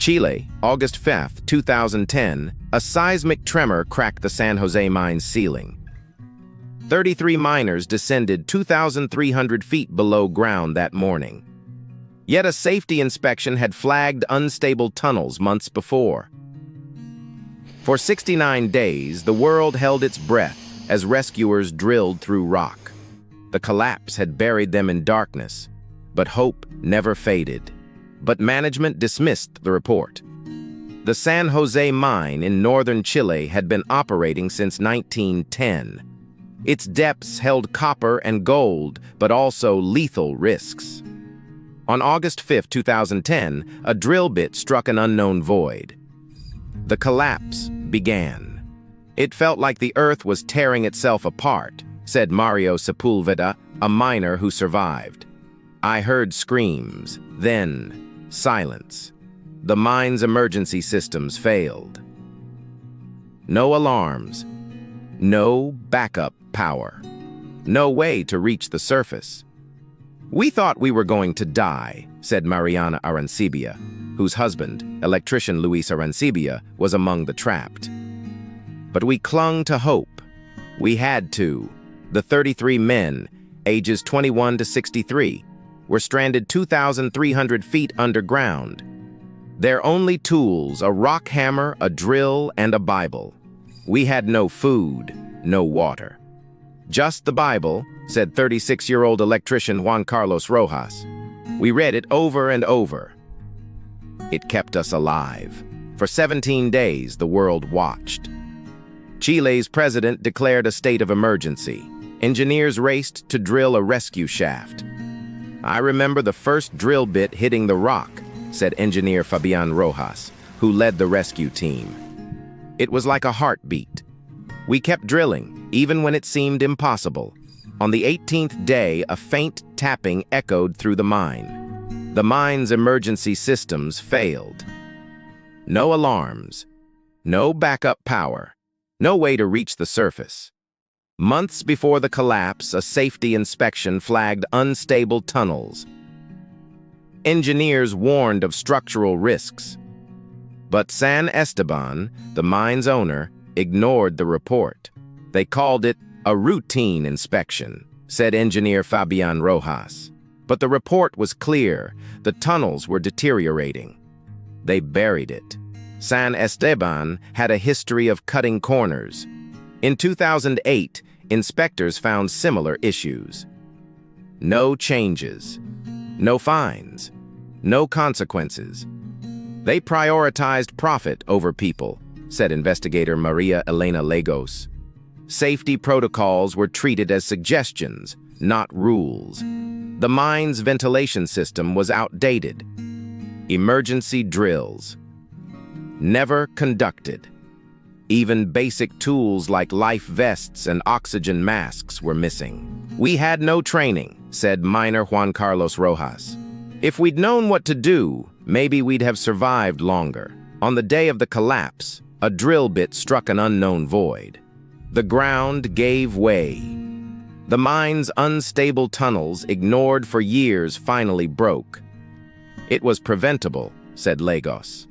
Chile, August 5, 2010, a seismic tremor cracked the San Jose mine's ceiling. 33 miners descended 2,300 feet below ground that morning. Yet a safety inspection had flagged unstable tunnels months before. For 69 days, the world held its breath as rescuers drilled through rock. The collapse had buried them in darkness, but hope never faded. But management dismissed the report. The San Jose mine in northern Chile had been operating since 1910. Its depths held copper and gold, but also lethal risks. On August 5, 2010, a drill bit struck an unknown void. The collapse began. It felt like the earth was tearing itself apart, said Mario Sepulveda, a miner who survived. I heard screams, then silence. The mine's emergency systems failed. No alarms, no backup power, no way to reach the surface. We thought we were going to die, said Mariana Arancibia, whose husband, electrician Luis Arancibia, was among the trapped. But we clung to hope. We had to. The 33 men, ages 21 to 63, were stranded 2,300 feet underground. Their only tools, a rock hammer, a drill, and a Bible. We had no food, no water. Just the Bible, said 36-year-old electrician Juan Carlos Rojas. We read it over and over. It kept us alive. For 17 days, the world watched. Chile's president declared a state of emergency. Engineers raced to drill a rescue shaft. I remember the first drill bit hitting the rock, said engineer Fabian Rojas, who led the rescue team. It was like a heartbeat. We kept drilling, even when it seemed impossible. On the 18th day, a faint tapping echoed through the mine. The mine's emergency systems failed. No alarms, no backup power, no way to reach the surface. Months before the collapse, a safety inspection flagged unstable tunnels. Engineers warned of structural risks. But San Esteban, the mine's owner, ignored the report. They called it a routine inspection, said engineer Fabian Rojas. But the report was clear. The tunnels were deteriorating. They buried it. San Esteban had a history of cutting corners. In 2008, inspectors found similar issues. No changes, no fines, no consequences. They prioritized profit over people, said investigator María Elena Lagos. Safety protocols were treated as suggestions, not rules. The mine's ventilation system was outdated. Emergency drills never conducted. Even basic tools like life vests and oxygen masks were missing. We had no training, said miner Juan Carlos Rojas. If we'd known what to do, maybe we'd have survived longer. On the day of the collapse, a drill bit struck an unknown void. The ground gave way. The mine's unstable tunnels, ignored for years, finally broke. It was preventable, said Lagos.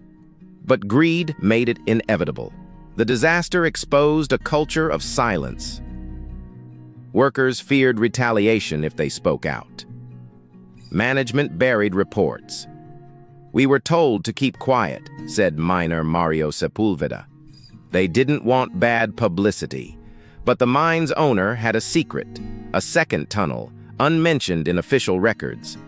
But greed made it inevitable. The disaster exposed a culture of silence. Workers feared retaliation if they spoke out. Management buried reports. We were told to keep quiet, said miner Mario Sepulveda. They didn't want bad publicity. But the mine's owner had a secret, a second tunnel, unmentioned in official records.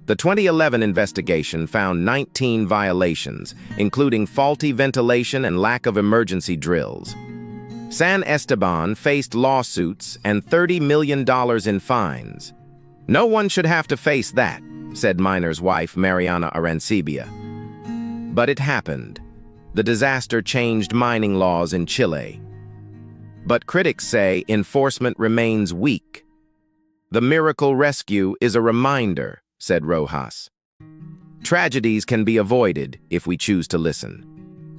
The 2011 investigation found 19 violations, including faulty ventilation and lack of emergency drills. San Esteban faced lawsuits and $30 million in fines. No one should have to face that, said miner's wife Mariana Arancibia. But it happened. The disaster changed mining laws in Chile. But critics say enforcement remains weak. The miracle rescue is a reminder, said Rojas. Tragedies can be avoided if we choose to listen.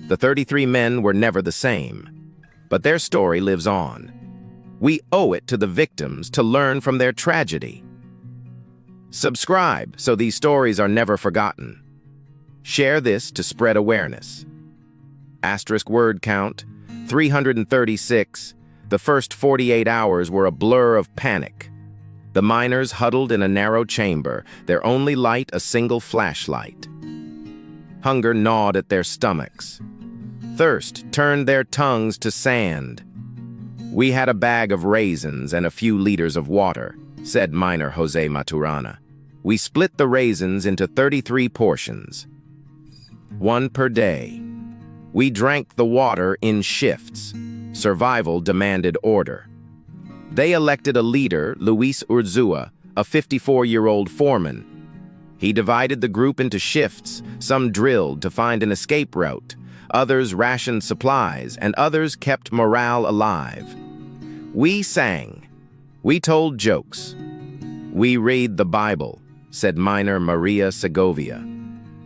The 33 men were never the same, but their story lives on. We owe it to the victims to learn from their tragedy. Subscribe so these stories are never forgotten. Share this to spread awareness. Asterisk word count, 336. The first 48 hours were a blur of panic. The miners huddled in a narrow chamber, their only light a single flashlight. Hunger gnawed at their stomachs. Thirst turned their tongues to sand. "We had a bag of raisins and a few liters of water," said miner Jose Maturana. "We split the raisins into 33 portions, one per day. We drank the water in shifts. Survival demanded order." They elected a leader, Luis Urzúa, a 54-year-old foreman. He divided the group into shifts. Some drilled to find an escape route, others rationed supplies, and others kept morale alive. "We sang. We told jokes. We read the Bible," said miner Maria Segovia.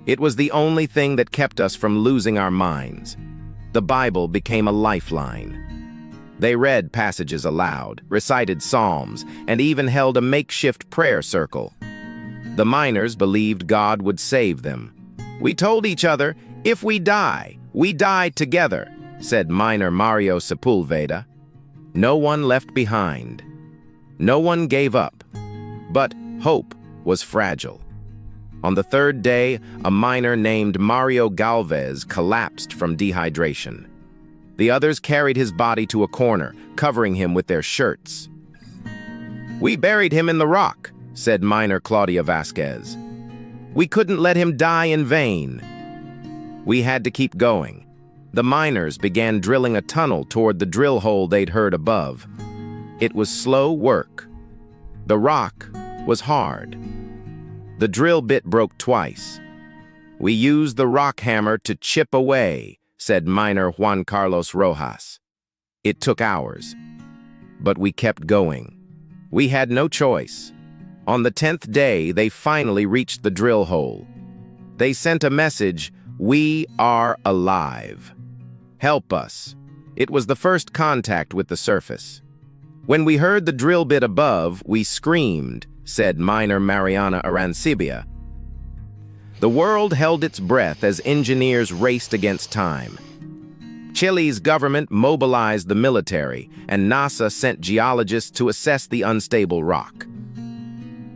"It was the only thing that kept us from losing our minds." The Bible became a lifeline. They read passages aloud, recited psalms, and even held a makeshift prayer circle. The miners believed God would save them. "We told each other, if we die together," said miner Mario Sepulveda. No one left behind. No one gave up. But hope was fragile. On the third day, a miner named Mario Galvez collapsed from dehydration. The others carried his body to a corner, covering him with their shirts. "We buried him in the rock," said miner Claudia Vasquez. "We couldn't let him die in vain." We had to keep going. The miners began drilling a tunnel toward the drill hole they'd heard above. It was slow work. The rock was hard. The drill bit broke twice. "We used the rock hammer to chip away," said miner Juan Carlos Rojas. "It took hours, but we kept going. We had no choice." On the 10th day, they finally reached the drill hole. They sent a message, "We are alive. Help us." It was the first contact with the surface. "When we heard the drill bit above, we screamed," said miner Mariana Arancibia. The world held its breath as engineers raced against time. Chile's government mobilized the military, and NASA sent geologists to assess the unstable rock.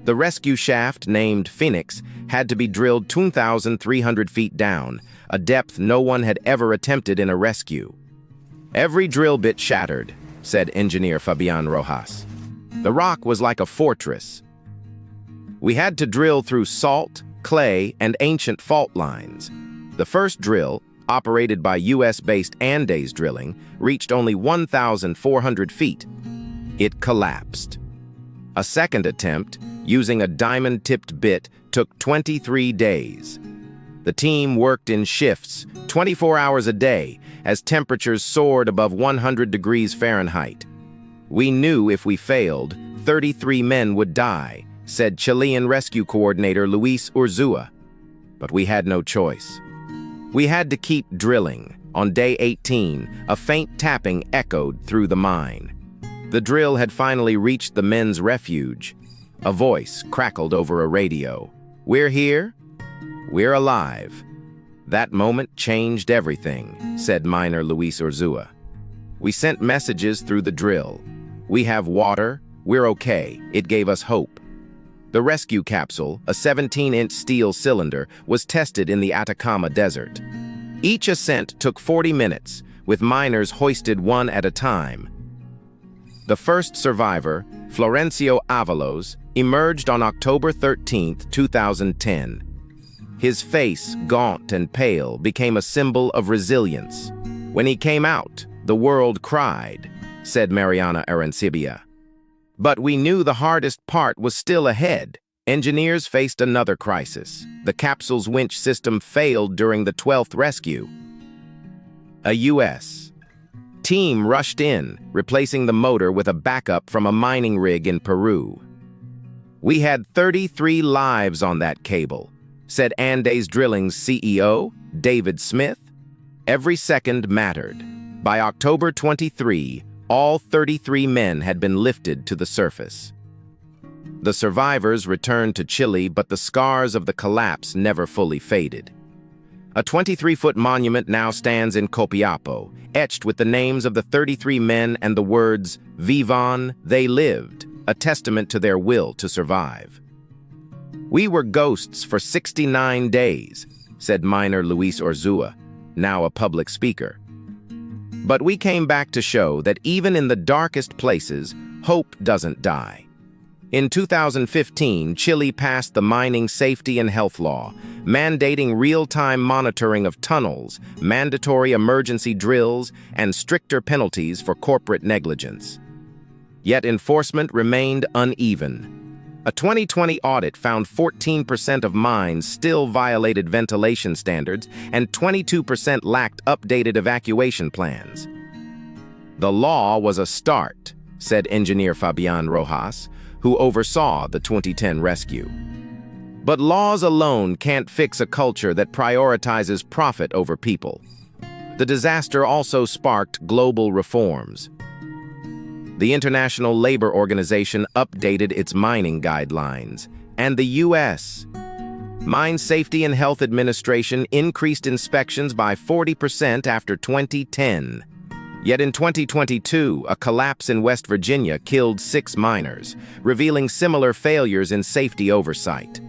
The rescue shaft, named Fenix, had to be drilled 2,300 feet down, a depth no one had ever attempted in a rescue. "Every drill bit shattered," said engineer Fabian Rojas. "The rock was like a fortress. We had to drill through salt, clay, and ancient fault lines. The first drill, operated by US-based Andes Drilling, reached only 1,400 feet. It collapsed. A second attempt, using a diamond-tipped bit, took 23 days. The team worked in shifts, 24 hours a day, as temperatures soared above 100 degrees Fahrenheit. "We knew if we failed, 33 men would die," said Chilean rescue coordinator Luis Urzúa. "But we had no choice. We had to keep drilling." On day 18, a faint tapping echoed through the mine. The drill had finally reached the men's refuge. A voice crackled over a radio. "We're here. We're alive." That moment changed everything, said miner Luis Urzúa. "We sent messages through the drill. We have water. We're okay." It gave us hope. The rescue capsule, a 17-inch steel cylinder, was tested in the Atacama Desert. Each ascent took 40 minutes, with miners hoisted one at a time. The first survivor, Florencio Avalos, emerged on October 13, 2010. His face, gaunt and pale, became a symbol of resilience. "When he came out, the world cried," said Mariana Arancibia. But we knew the hardest part was still ahead. Engineers faced another crisis. The capsule's winch system failed during the 12th rescue. A U.S. team rushed in, replacing the motor with a backup from a mining rig in Peru. "We had 33 lives on that cable," said Andes Drilling's CEO, David Smith. "Every second mattered." By October 23, all 33 men had been lifted to the surface. The survivors returned to Chile, but the scars of the collapse never fully faded. A 23-foot monument now stands in Copiapó, etched with the names of the 33 men and the words, "Vivan, they lived," a testament to their will to survive. "We were ghosts for 69 days, said miner Luis Urzúa, now a public speaker. But we came back to show that even in the darkest places, hope doesn't die. In 2015, Chile passed the Mining Safety and Health Law, mandating real-time monitoring of tunnels, mandatory emergency drills, and stricter penalties for corporate negligence. Yet enforcement remained uneven. A 2020 audit found 14% of mines still violated ventilation standards and 22% lacked updated evacuation plans. The law was a start, said engineer Fabian Rojas, who oversaw the 2010 rescue. But laws alone can't fix a culture that prioritizes profit over people. The disaster also sparked global reforms. The International Labor Organization updated its mining guidelines, and the U.S. Mine Safety and Health Administration increased inspections by 40% after 2010. Yet in 2022, a collapse in West Virginia killed 6 miners, revealing similar failures in safety oversight.